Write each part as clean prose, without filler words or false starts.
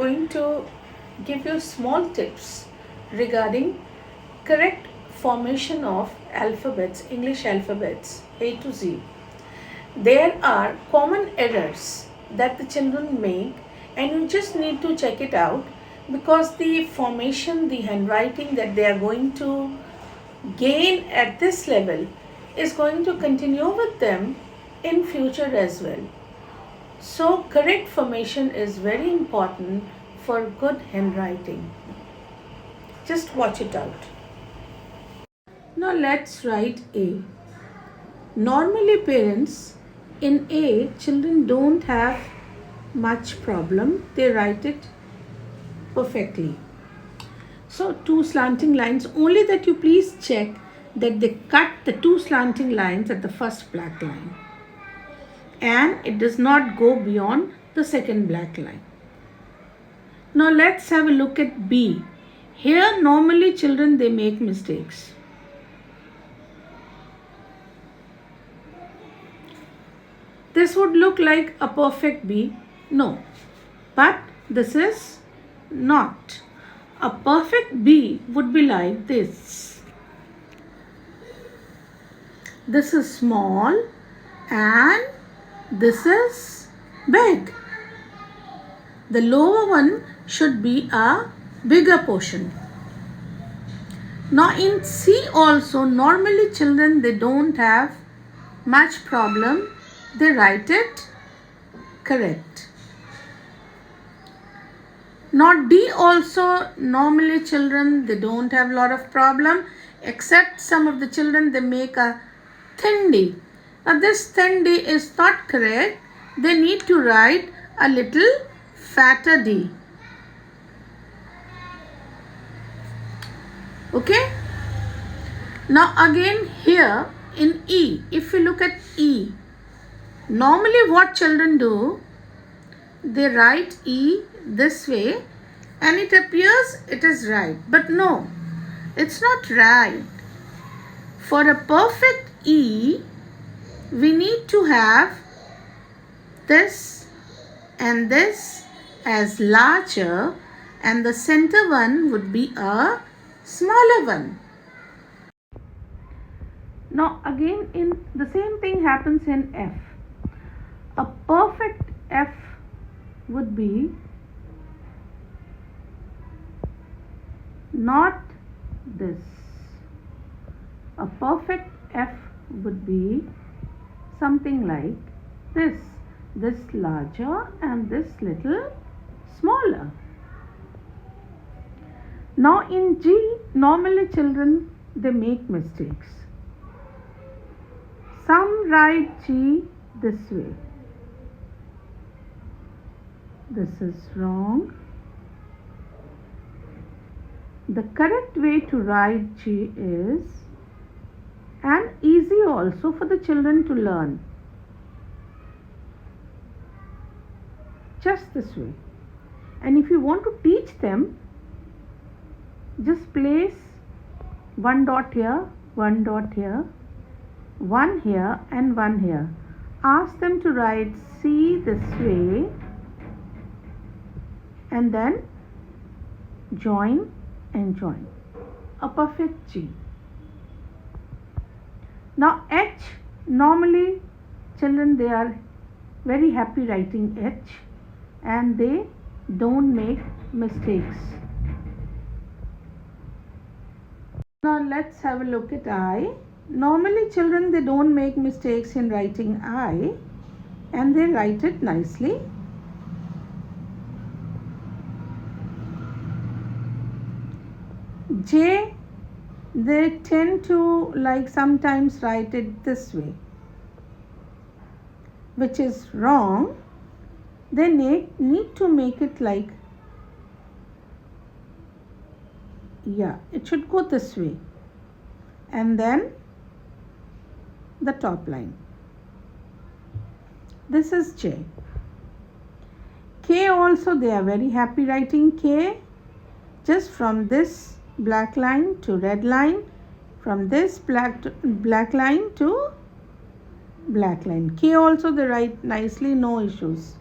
going to give you small tips regarding correct formation of alphabets, English alphabets A to Z. There are common errors that the children make, and you just need to check it out because the formation, the handwriting that they are going to gain at this level is going to continue with them in future as well. So correct formation is very important for good handwriting. Just watch it out. Now let's write A. Normally parents in A, children don't have much problem. They write it perfectly. So two slanting lines, only that you please check that they cut the two slanting lines at the first black line and it does not go beyond the second black line. Now let's have a look at B. Here normally children they make mistakes. This would look like a perfect B. No, but this is not. A perfect B would be like this. This is small and this is big. The lower one should be a bigger portion. Now in C also, normally children they don't have much problem. They write it correct. Now D also, normally children they don't have a lot of problem, except some of the children they make a thin D. Now this thin D is not correct. They need to write a little fatter D. Okay? Now again here in E, if you look at E, normally what children do, they write E this way and it appears it is right. But no, it's not right. For a perfect E, we need to have this and this as larger and the center one would be a smaller one. Now again in the same thing happens in F. A perfect F would be not this. A perfect F would be something like this. This larger and this little smaller. Now in G, normally children they make mistakes. Some write G this way. This is wrong. The correct way to write G is, and easy also for the children to learn, just this way. And if you want to teach them, just place one dot here, one dot here, one here and one here. Ask them to write C this way and then join and join. A perfect G. Now H, normally children they are very happy writing H and they don't make mistakes. Now let's have a look at I. Normally children they don't make mistakes in writing I and they write it nicely. J, they tend to like sometimes write it this way, which is wrong. They need to make it like, yeah, it should go this way and then the top line. This is J. K also, they are very happy writing K, just from this black line to red line, from this black line to black line. K also they write nicely, no issues.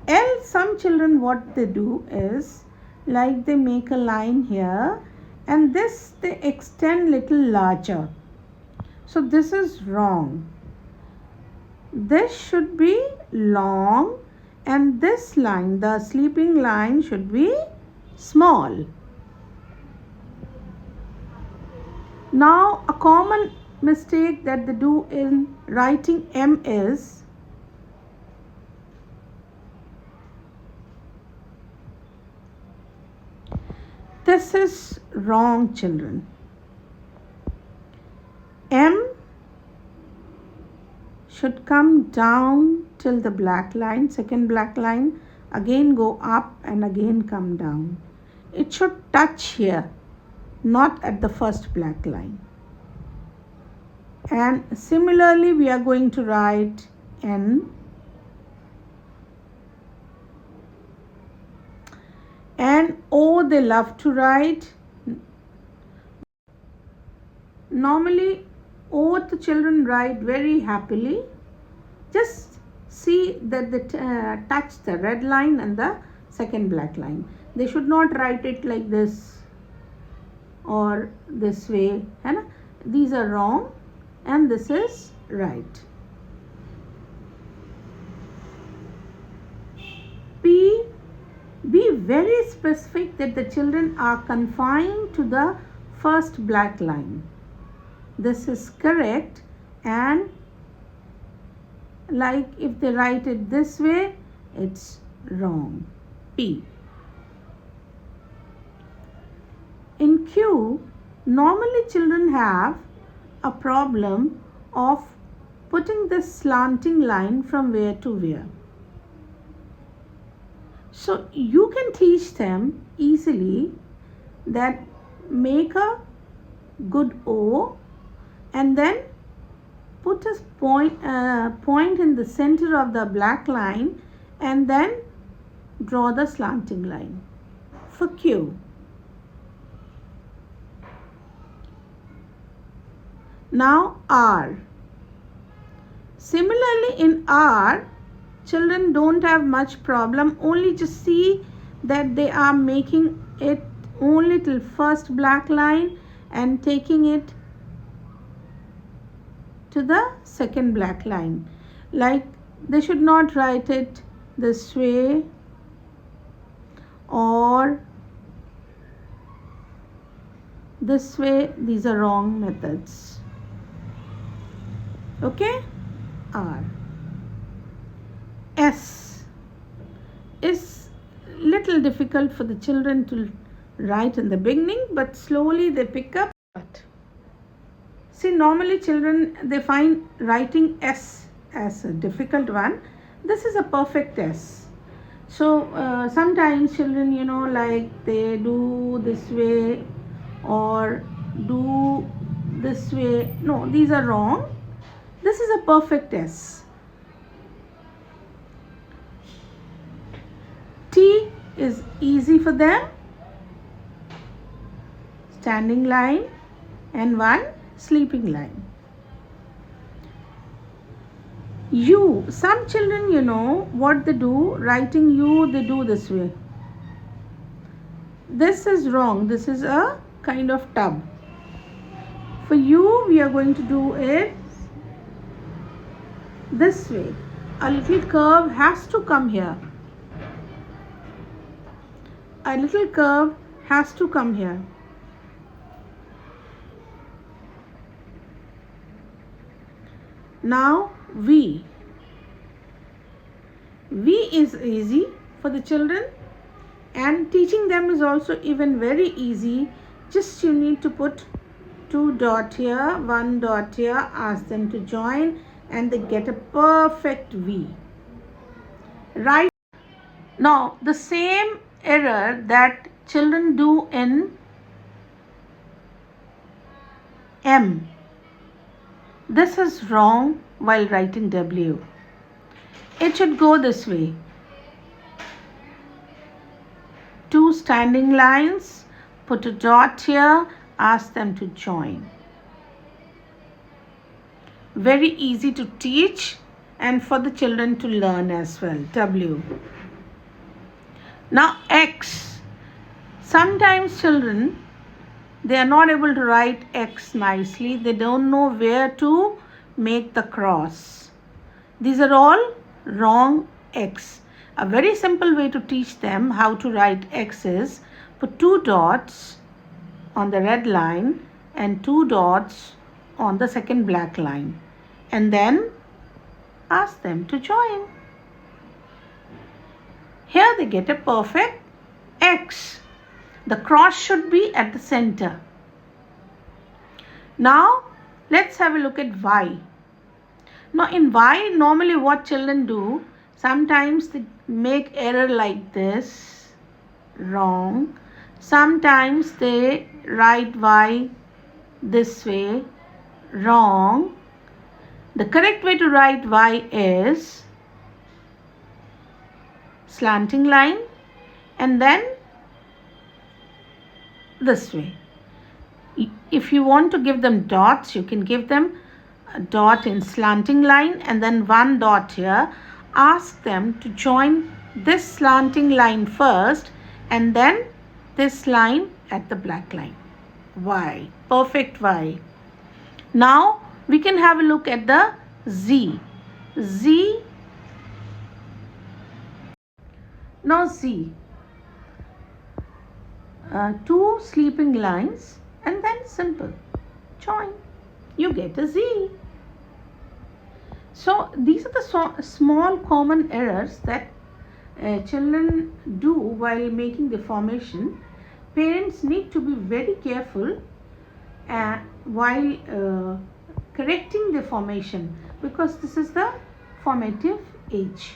L, some children what they do is like they make a line here and this they extend little larger. So this is wrong. This should be long and this line, the sleeping line, should be small. Now a common mistake that they do in writing M is this is wrong, children. M should come down till the black line, second black line, again go up and again come down. It should touch here, not at the first black line. And similarly we are going to write N. And O they love to write. Normally O the children write very happily. Just see that they touch the red line and the second black line. They should not write it like this or this way. These are wrong and this is right. P, be very specific that the children are confined to the first black line. This is correct, and like if they write it this way, it's wrong. P. In Q, normally children have a problem of putting this slanting line from where to where. So you can teach them easily that make a good O and then put a point in the center of the black line and then draw the slanting line for Q. Now R. Similarly in R, children don't have much problem, only just see that they are making it only till first black line and taking it to the second black line. Like they should not write it this way or this way. These are wrong methods. Okay? R. S is little difficult for the children to write in the beginning, but slowly they pick up. See, normally children, they find writing S as a difficult one. This is a perfect S. So sometimes children, like they do this way or do this way. No, these are wrong. This is a perfect S. T is easy for them. Standing line and one sleeping line. U, some children, what they do, writing U, they do this way. This is wrong. This is a kind of tub. For U, we are going to do it this way. A little curve has to come here. A little curve has to come here. Now V. V is easy for the children and teaching them is also even very easy. Just you need to put 2 dots here, 1 dot here, ask them to join and they get a perfect V. Right? Now the same error that children do in M. This is wrong while writing W. It should go this way. 2 standing lines, put a dot here, ask them to join. Very easy to teach and for the children to learn as well. W. Now X. Sometimes children, they are not able to write X nicely. They don't know where to make the cross. These are all wrong X. A very simple way to teach them how to write X is put 2 dots on the red line and 2 dots on the second black line, and then ask them to join. Here they get a perfect X. The cross should be at the center. Now let's have a look at Y. Now in Y, normally what children do, sometimes they make error like this, wrong. Sometimes they write Y this way, wrong. The correct way to write Y is slanting line and then this way. If you want to give them dots, you can give them a dot in slanting line and then 1 dot here. Ask them to join this slanting line first and then this line at the black line. Y, perfect Y. Now we can have a look at the Z. Z. Now Z. 2 sleeping lines and then simple. Join. You get a Z. So these are the small common errors that children do while making the formation. Parents need to be very careful while correcting the formation because this is the formative age.